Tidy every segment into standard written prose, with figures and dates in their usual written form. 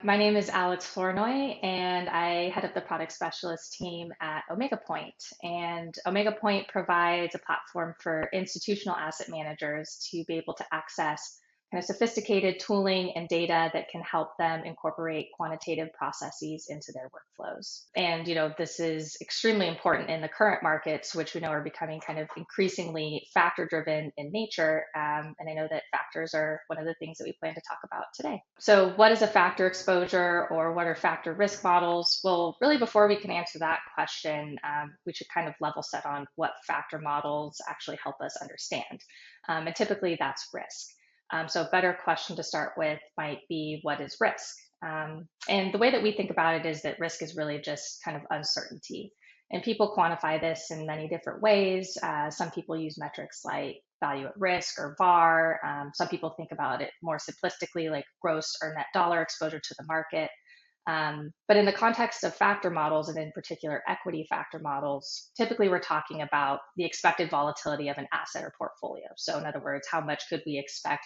My name is Alyx Flournoy, and I head up the product specialist team at Omega Point. And Omega Point provides a platform for institutional asset managers to be able to access kind of sophisticated tooling and data that can help them incorporate quantitative processes into their workflows. And this is extremely important in the current markets, which we know are becoming kind of increasingly factor driven in nature. And I know that factors are one of the things that we plan to talk about today. So what is a factor exposure, or what are factor risk models? Well, really, before we can answer that question, we should kind of level set on what factor models actually help us understand. And typically that's risk. So a better question to start with might be, what is risk? And the way that we think about it is that risk is really just kind of uncertainty. And people quantify this in many different ways. Some people use metrics like value at risk or VAR. Some people think about it more simplistically, like gross or net dollar exposure to the market. But in the context of factor models, and in particular equity factor models, typically we're talking about the expected volatility of an asset or portfolio. So in other words, how much could we expect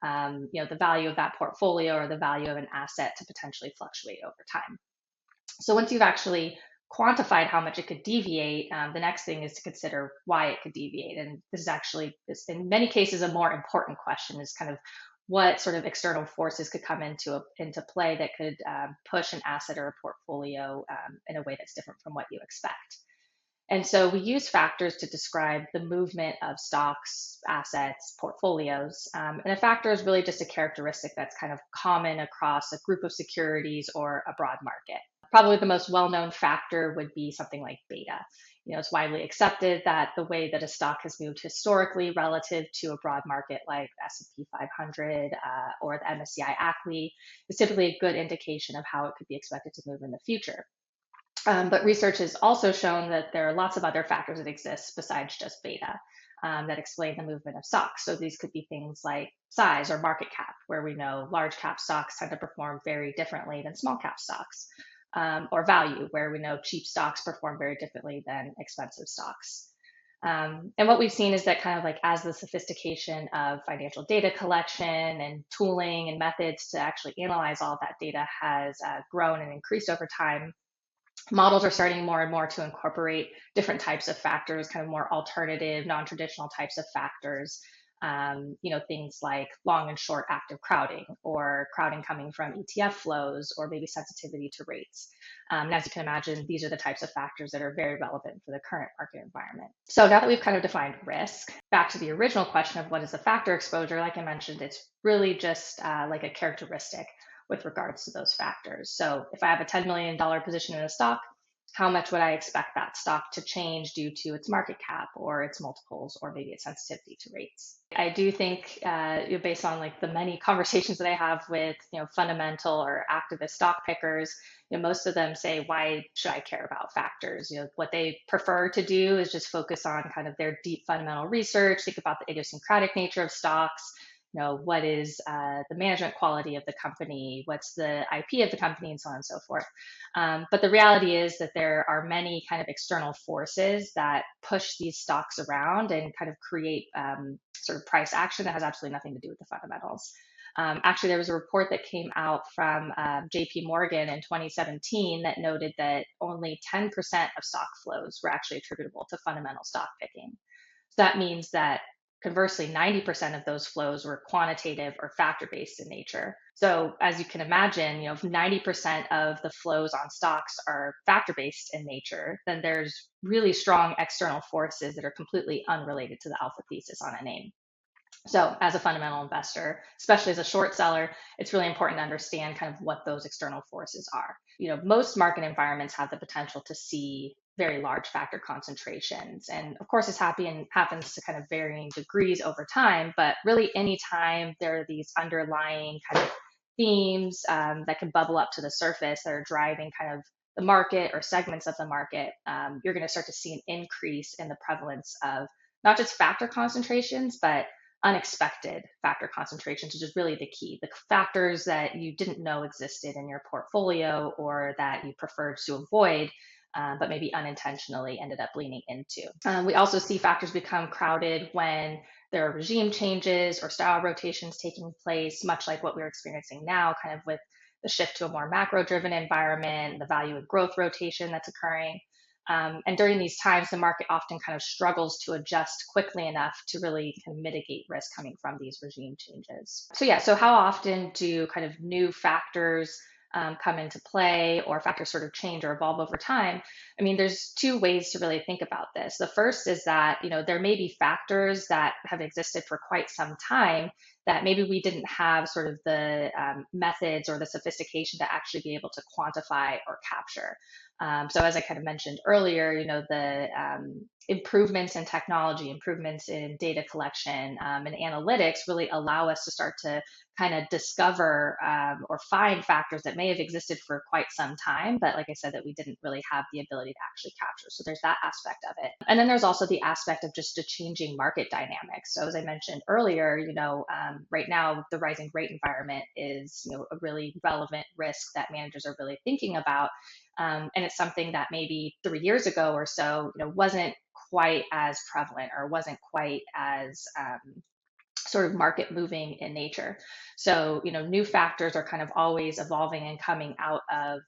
the value of that portfolio or the value of an asset to potentially fluctuate over time. So once you've actually quantified how much it could deviate, the next thing is to consider why it could deviate. And this is actually, in many cases, a more important question, is kind of what sort of external forces could come into play that could push an asset or a portfolio in a way that's different from what you expect. And so we use factors to describe the movement of stocks, assets, portfolios. And a factor is really just a characteristic that's kind of common across a group of securities or a broad market. Probably the most well-known factor would be something like beta. It's widely accepted that the way that a stock has moved historically relative to a broad market like S&P 500 or the MSCI ACWI is typically a good indication of how it could be expected to move in the future. But research has also shown that there are lots of other factors that exist besides just beta that explain the movement of stocks. So these could be things like size or market cap, where we know large cap stocks tend to perform very differently than small cap stocks, or value, where we know cheap stocks perform very differently than expensive stocks. And what we've seen is that kind of like as the sophistication of financial data collection and tooling and methods to actually analyze all of that data has grown and increased over time, models are starting more and more to incorporate different types of factors, kind of more alternative, non-traditional types of factors. Things like long and short active crowding, or crowding coming from ETF flows, or maybe sensitivity to rates. And as you can imagine, these are the types of factors that are very relevant for the current market environment. So now that we've kind of defined risk, back to the original question of what is a factor exposure, like I mentioned, it's really just like a characteristic with regards to those factors. So if I have a $10 million position in a stock, how much would I expect that stock to change due to its market cap or its multiples or maybe its sensitivity to rates? I do think, based on like the many conversations that I have with fundamental or activist stock pickers, most of them say, why should I care about factors? What they prefer to do is just focus on kind of their deep fundamental research, think about the idiosyncratic nature of stocks. What is the management quality of the company, what's the IP of the company, and so on and so forth. But the reality is that there are many kind of external forces that push these stocks around and kind of create sort of price action that has absolutely nothing to do with the fundamentals. Actually, there was a report that came out from JPMorgan in 2017 that noted that only 10% of stock flows were actually attributable to fundamental stock picking. So that means that conversely, 90% of those flows were quantitative or factor-based in nature. So as you can imagine, if 90% of the flows on stocks are factor-based in nature, then there's really strong external forces that are completely unrelated to the alpha thesis on a name. So as a fundamental investor, especially as a short seller, it's really important to understand kind of what those external forces are. Most market environments have the potential to see very large factor concentrations. And of course, this happens to kind of varying degrees over time, but really anytime there are these underlying kind of themes that can bubble up to the surface that are driving kind of the market or segments of the market, you're going to start to see an increase in the prevalence of not just factor concentrations, but unexpected factor concentrations, which is really the key. The factors that you didn't know existed in your portfolio or that you preferred to avoid, but maybe unintentionally ended up leaning into. We also see factors become crowded when there are regime changes or style rotations taking place, much like what we're experiencing now, kind of with the shift to a more macro-driven environment, the value and growth rotation that's occurring. And during these times, the market often kind of struggles to adjust quickly enough to really kind of mitigate risk coming from these regime changes. So yeah, so how often do kind of new factors come into play, or factors sort of change or evolve over time? I mean, there's two ways to really think about this. The first is that, there may be factors that have existed for quite some time that maybe we didn't have sort of the methods or the sophistication to actually be able to quantify or capture. So as I kind of mentioned earlier, the improvements in technology, improvements in data collection and analytics really allow us to start to kind of discover or find factors that may have existed for quite some time, but like I said, that we didn't really have the ability to actually capture. So there's that aspect of it. And then there's also the aspect of just the changing market dynamics. So as I mentioned earlier, right now the rising rate environment is, a really relevant risk that managers are really thinking about. And it's something that maybe 3 years ago or so, wasn't quite as prevalent or wasn't quite as sort of market moving in nature. So, new factors are kind of always evolving and coming out of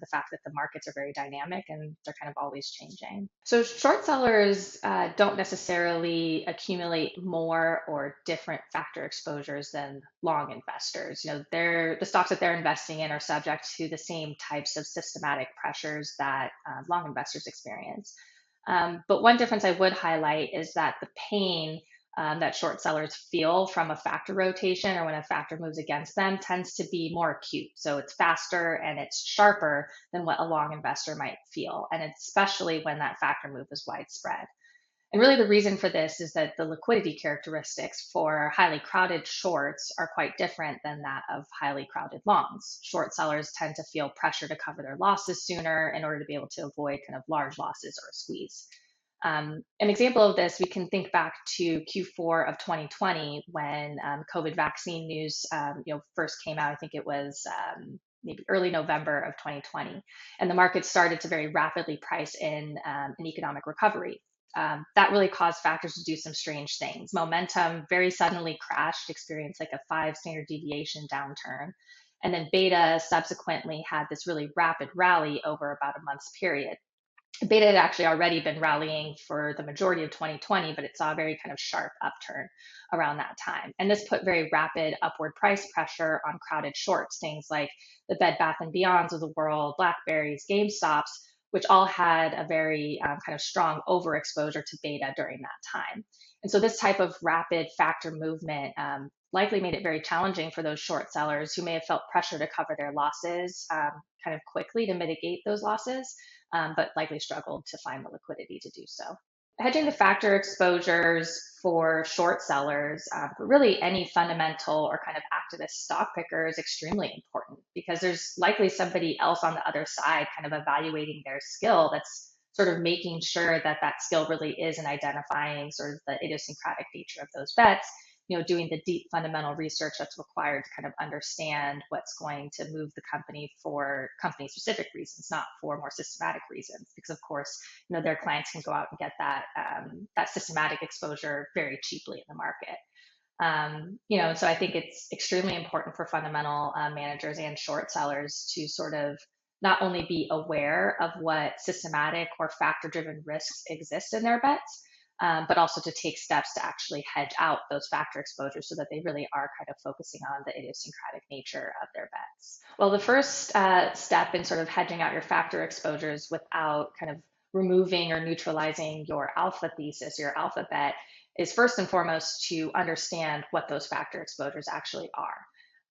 the fact that the markets are very dynamic and they're kind of always changing. So short sellers don't necessarily accumulate more or different factor exposures than long investors. The stocks that they're investing in are subject to the same types of systematic pressures that long investors experience. But one difference I would highlight is that the pain that short sellers feel from a factor rotation or when a factor moves against them tends to be more acute. So it's faster and it's sharper than what a long investor might feel, and especially when that factor move is widespread. And really the reason for this is that the liquidity characteristics for highly crowded shorts are quite different than that of highly crowded longs. Short sellers tend to feel pressure to cover their losses sooner in order to be able to avoid kind of large losses or a squeeze. An example of this, we can think back to Q4 of 2020 when COVID vaccine news first came out. I think it was maybe early November of 2020. And the market started to very rapidly price in an economic recovery. That really caused factors to do some strange things. Momentum very suddenly crashed, experienced like a 5 standard deviation downturn. And then beta subsequently had this really rapid rally over about a month's period. Beta had actually already been rallying for the majority of 2020, but it saw a very kind of sharp upturn around that time. And this put very rapid upward price pressure on crowded shorts, things like the Bed Bath & Beyonds of the world, Blackberries, GameStops, which all had a very kind of strong overexposure to beta during that time. And so this type of rapid factor movement likely made it very challenging for those short sellers who may have felt pressure to cover their losses kind of quickly to mitigate those losses, but likely struggled to find the liquidity to do so. Hedging the factor exposures for short sellers, but really any fundamental or kind of activist stock picker is extremely important because there's likely somebody else on the other side kind of evaluating their skill that's sort of making sure that that skill really is in identifying sort of the idiosyncratic nature of those bets, doing the deep fundamental research that's required to kind of understand what's going to move the company for company-specific reasons, not for more systematic reasons. Because of course, their clients can go out and get that systematic exposure very cheaply in the market. So I think it's extremely important for fundamental managers and short sellers to sort of not only be aware of what systematic or factor-driven risks exist in their bets, but also to take steps to actually hedge out those factor exposures so that they really are kind of focusing on the idiosyncratic nature of their bets. Well, the first step in sort of hedging out your factor exposures without kind of removing or neutralizing your alpha thesis, your alpha bet, is first and foremost to understand what those factor exposures actually are.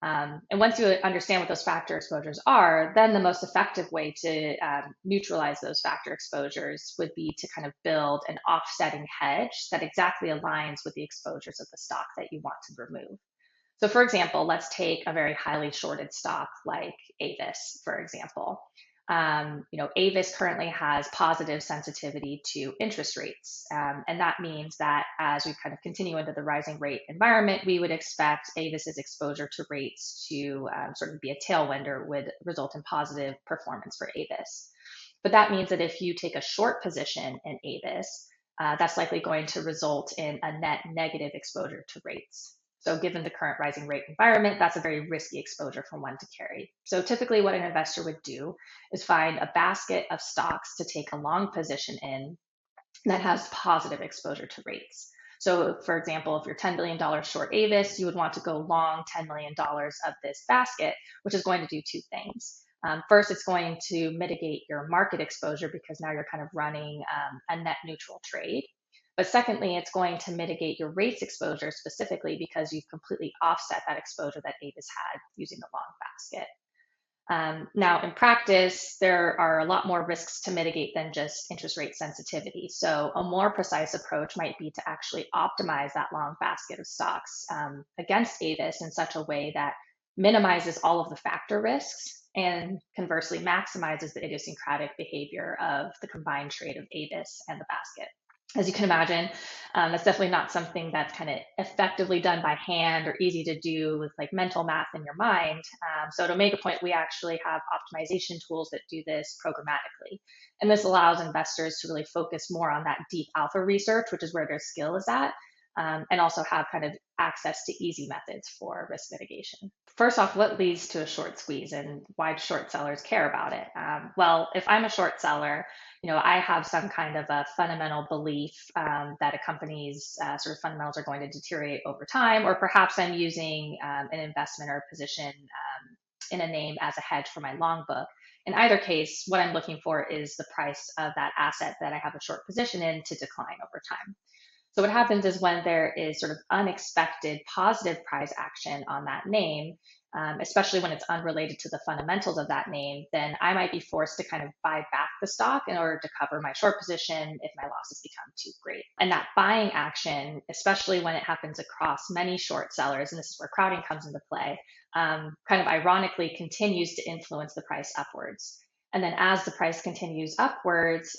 And once you understand what those factor exposures are, then the most effective way to neutralize those factor exposures would be to kind of build an offsetting hedge that exactly aligns with the exposures of the stock that you want to remove. So for example, let's take a very highly shorted stock like AVIS, for example. AVIS currently has positive sensitivity to interest rates. And that means that as we kind of continue into the rising rate environment, we would expect AVIS's exposure to rates to sort of be a tailwind or would result in positive performance for AVIS. But that means that if you take a short position in AVIS, that's likely going to result in a net negative exposure to rates. So given the current rising rate environment, that's a very risky exposure for one to carry. So typically what an investor would do is find a basket of stocks to take a long position in that has positive exposure to rates. So for example, if you're $10 billion short AVIS, you would want to go long $10 million of this basket, which is going to do two things. First, it's going to mitigate your market exposure because now you're kind of running a net neutral trade. But secondly, it's going to mitigate your rates exposure specifically because you've completely offset that exposure that AVIS had using the long basket. Now, in practice, there are a lot more risks to mitigate than just interest rate sensitivity. So a more precise approach might be to actually optimize that long basket of stocks against AVIS in such a way that minimizes all of the factor risks and conversely maximizes the idiosyncratic behavior of the combined trade of AVIS and the basket. As you can imagine, that's definitely not something that's kind of effectively done by hand or easy to do with like mental math in your mind. So at Omega Point, we actually have optimization tools that do this programmatically. And this allows investors to really focus more on that deep alpha research, which is where their skill is at, and also have kind of access to easy methods for risk mitigation. First off, what leads to a short squeeze and why do short sellers care about it? Well, if I'm a short seller, I have some kind of a fundamental belief that a company's sort of fundamentals are going to deteriorate over time, or perhaps I'm using an investment or a position in a name as a hedge for my long book. In either case, what I'm looking for is the price of that asset that I have a short position in to decline over time. So what happens is when there is sort of unexpected positive price action on that name, especially when it's unrelated to the fundamentals of that name, then I might be forced to kind of buy back the stock in order to cover my short position if my losses become too great. And that buying action, especially when it happens across many short sellers, and this is where crowding comes into play, kind of ironically continues to influence the price upwards. And then as the price continues upwards,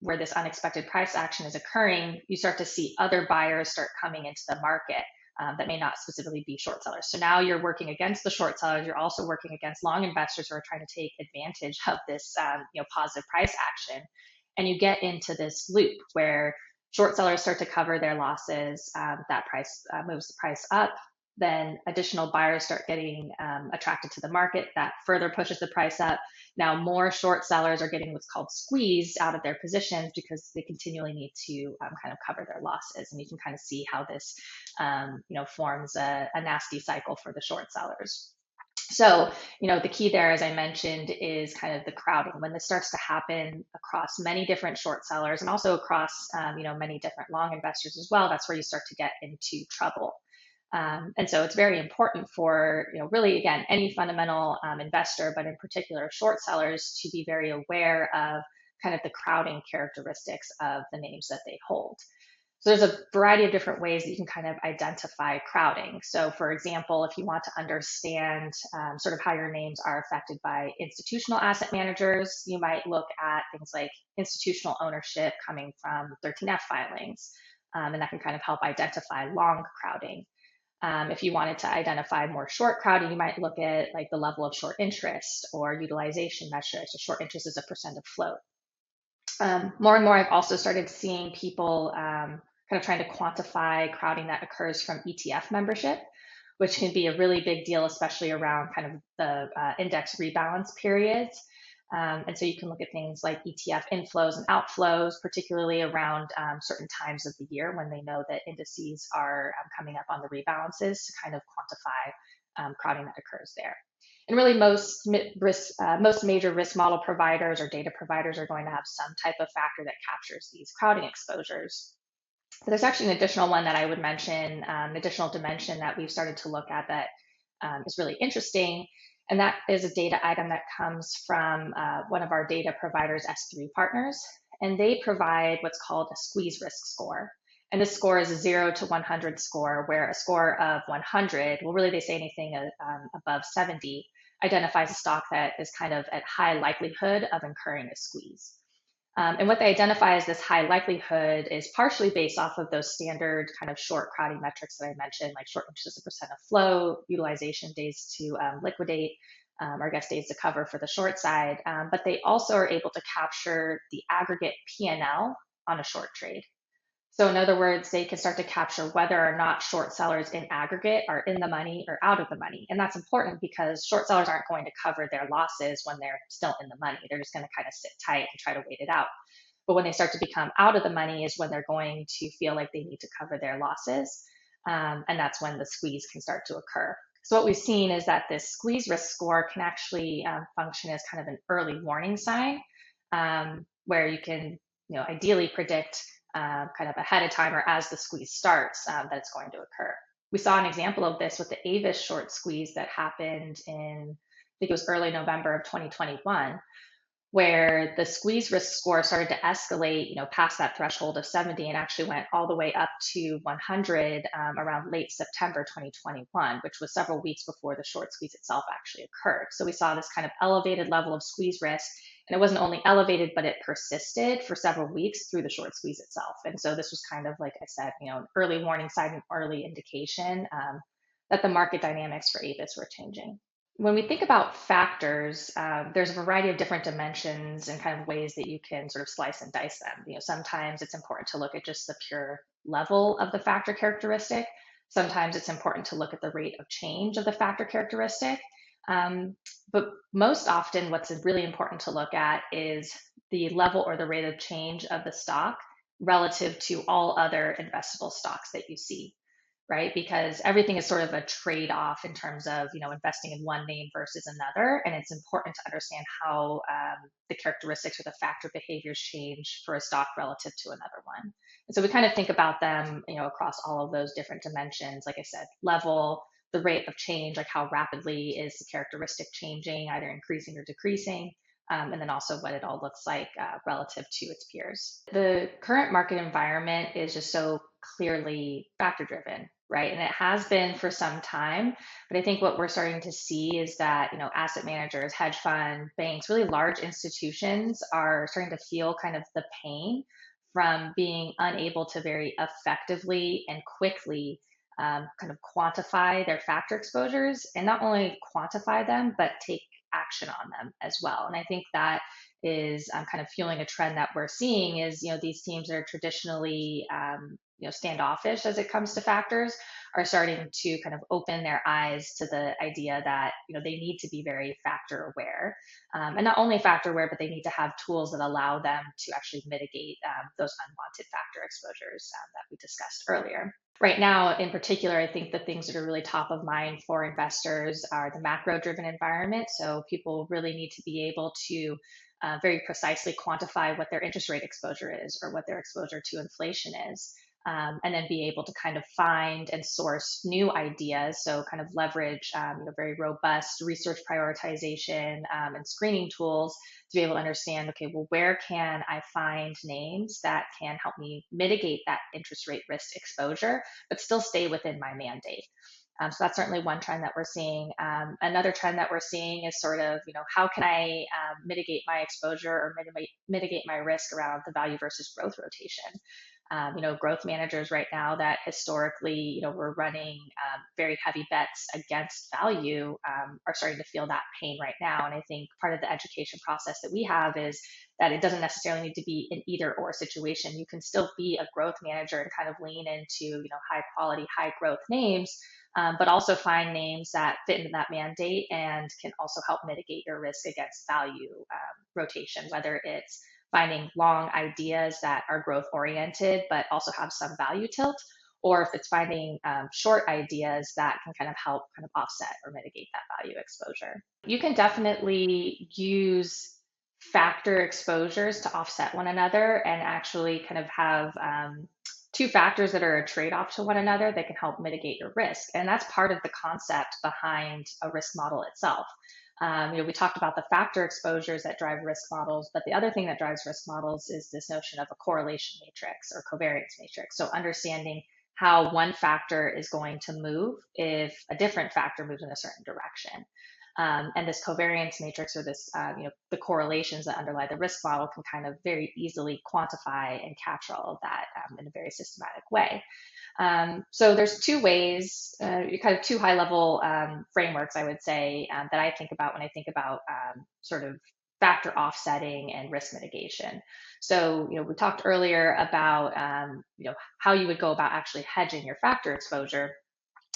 where this unexpected price action is occurring, you start to see other buyers start coming into the market that may not specifically be short sellers. So now you're working against the short sellers. You're also working against long investors who are trying to take advantage of this positive price action. And you get into this loop where short sellers start to cover their losses. That price moves the price up. Then additional buyers start getting attracted to the market. That further pushes the price up. Now more short sellers are getting what's called squeezed out of their positions because they continually need to kind of cover their losses. And you can kind of see how this forms a nasty cycle for the short sellers. So, the key there, as I mentioned, is kind of the crowding. When this starts to happen across many different short sellers and also across, many different long investors as well, that's where you start to get into trouble. And so it's very important for, really, again, any fundamental investor, but in particular short sellers, to be very aware of kind of the crowding characteristics of the names that they hold. So there's a variety of different ways that you can kind of identify crowding. So for example, if you want to understand sort of how your names are affected by institutional asset managers, you might look at things like institutional ownership coming from 13F filings, and that can kind of help identify long crowding. If you wanted to identify more short crowding, you might look at like the level of short interest or utilization metrics. So short interest is a percent of float. More and more, I've also started seeing people kind of trying to quantify crowding that occurs from ETF membership, which can be a really big deal, especially around kind of the index rebalance periods. And so you can look at things like ETF inflows and outflows, particularly around certain times of the year when they know that indices are coming up on the rebalances to kind of quantify crowding that occurs there. And really most major risk model providers or data providers are going to have some type of factor that captures these crowding exposures. But there's actually an additional one that I would mention, an additional dimension that we've started to look at that is really interesting. And that is a data item that comes from one of our data providers, S3 Partners. And they provide what's called a squeeze risk score. And this score is a 0 to 100 score, where a score of 100, well, really they say anything above 70, identifies a stock that is kind of at high likelihood of incurring a squeeze. And what they identify as this high likelihood is partially based off of those standard kind of short crowding metrics that I mentioned, like short interest as a percent of flow, utilization days to liquidate, or I guess days to cover for the short side. But they also are able to capture the aggregate P&L on a short trade. So in other words, they can start to capture whether or not short sellers in aggregate are in the money or out of the money. And that's important because short sellers aren't going to cover their losses when they're still in the money. They're just going to kind of sit tight and try to wait it out. But when they start to become out of the money is when they're going to feel like they need to cover their losses. And that's when the squeeze can start to occur. So what we've seen is that this squeeze risk score can actually function as kind of an early warning sign, where you can, ideally predict kind of ahead of time or as the squeeze starts that it's going to occur. We saw an example of this with the AVIS short squeeze that happened in, I think it was early November of 2021, where the squeeze risk score started to escalate, past that threshold of 70 and actually went all the way up to 100 around late September 2021, which was several weeks before the short squeeze itself actually occurred. So we saw this kind of elevated level of squeeze risk, and it wasn't only elevated, but it persisted for several weeks through the short squeeze itself. And so this was kind of, like I said, an early warning sign, an early indication that the market dynamics for AVIS were changing. When we think about factors, there's a variety of different dimensions and kind of ways that you can sort of slice and dice them. Sometimes it's important to look at just the pure level of the factor characteristic. Sometimes it's important to look at the rate of change of the factor characteristic. But most often, what's really important to look at is the level or the rate of change of the stock relative to all other investable stocks that you see, right? Because everything is sort of a trade-off in terms of, investing in one name versus another. And it's important to understand how the characteristics or the factor behaviors change for a stock relative to another one. And so we kind of think about them, across all of those different dimensions. Like I said, level, the rate of change, like how rapidly is the characteristic changing, either increasing or decreasing, and then also what it all looks like relative to its peers. The current market environment is just so clearly factor driven, right? And it has been for some time. But I think what we're starting to see is that, asset managers, hedge fund, banks, really large institutions are starting to feel kind of the pain from being unable to very effectively and quickly kind of quantify their factor exposures, and not only quantify them, but take action on them as well. And I think that is kind of fueling a trend that we're seeing is, these teams that are traditionally, standoffish as it comes to factors are starting to kind of open their eyes to the idea that, they need to be very factor aware. And not only factor aware, but they need to have tools that allow them to actually mitigate those unwanted factor exposures that we discussed earlier. Right now, in particular, I think the things that are really top of mind for investors are the macro-driven environment. So people really need to be able to very precisely quantify what their interest rate exposure is or what their exposure to inflation is. And then be able to kind of find and source new ideas. So kind of leverage very robust research prioritization and screening tools to be able to understand, okay, well, where can I find names that can help me mitigate that interest rate risk exposure, but still stay within my mandate? So that's certainly one trend that we're seeing. Another trend that we're seeing is sort of, how can I mitigate my exposure or mitigate my risk around the value versus growth rotation? Growth managers right now that historically, were running very heavy bets against value are starting to feel that pain right now. And I think part of the education process that we have is that it doesn't necessarily need to be an either or situation. You can still be a growth manager and kind of lean into, high quality, high growth names, but also find names that fit into that mandate and can also help mitigate your risk against value rotation, whether it's finding long ideas that are growth oriented, but also have some value tilt, or if it's finding short ideas that can kind of help kind of offset or mitigate that value exposure. You can definitely use factor exposures to offset one another and actually kind of have two factors that are a trade-off to one another that can help mitigate your risk. And that's part of the concept behind a risk model itself. We talked about the factor exposures that drive risk models, but the other thing that drives risk models is this notion of a correlation matrix or covariance matrix. So understanding how one factor is going to move if a different factor moves in a certain direction. And this covariance matrix or this, the correlations that underlie the risk model can kind of very easily quantify and capture all of that in a very systematic way. So there's two ways, kind of two high level frameworks, I would say, that I think about when I think about sort of factor offsetting and risk mitigation. So, we talked earlier about, how you would go about actually hedging your factor exposure,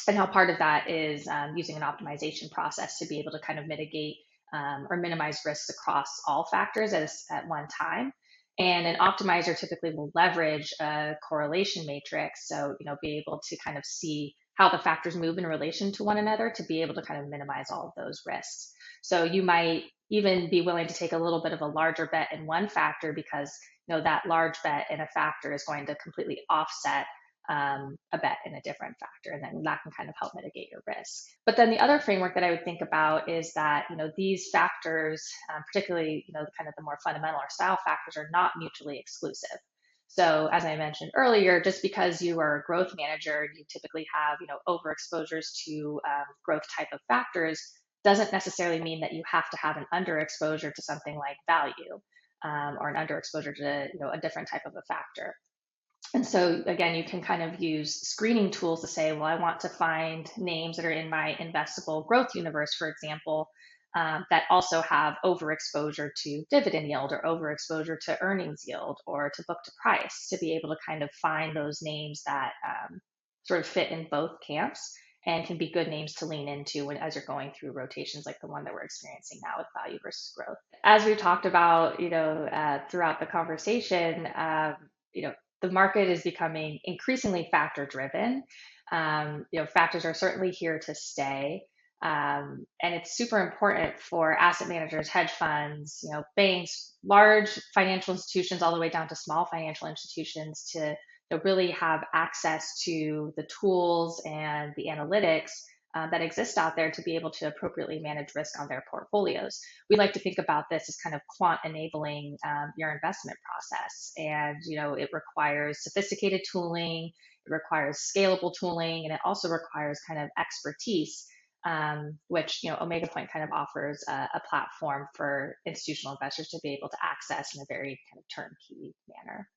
and how part of that is using an optimization process to be able to kind of mitigate or minimize risks across all factors at one time. And an optimizer typically will leverage a correlation matrix. So, be able to kind of see how the factors move in relation to one another to be able to kind of minimize all of those risks. So you might even be willing to take a little bit of a larger bet in one factor because, that large bet in a factor is going to completely offset a bet in a different factor, and then that can kind of help mitigate your risk. But then the other framework that I would think about is that, these factors, particularly, kind of the more fundamental or style factors, are not mutually exclusive. So as I mentioned earlier, just because you are a growth manager, you typically have, overexposures to growth type of factors, doesn't necessarily mean that you have to have an underexposure to something like value, or an underexposure to, a different type of a factor. And so again, you can kind of use screening tools to say, well, I want to find names that are in my investable growth universe, for example, that also have overexposure to dividend yield or overexposure to earnings yield or to book to price, to be able to kind of find those names that sort of fit in both camps and can be good names to lean into as you're going through rotations like the one that we're experiencing now with value versus growth. As we've talked about, throughout the conversation, the market is becoming increasingly factor driven. Factors are certainly here to stay. And it's super important for asset managers, hedge funds, banks, large financial institutions, all the way down to small financial institutions to really have access to the tools and the analytics that exist out there to be able to appropriately manage risk on their portfolios. We like to think about this as kind of quant enabling your investment process. And, it requires sophisticated tooling, it requires scalable tooling, and it also requires kind of expertise, which, Omega Point kind of offers a platform for institutional investors to be able to access in a very kind of turnkey manner.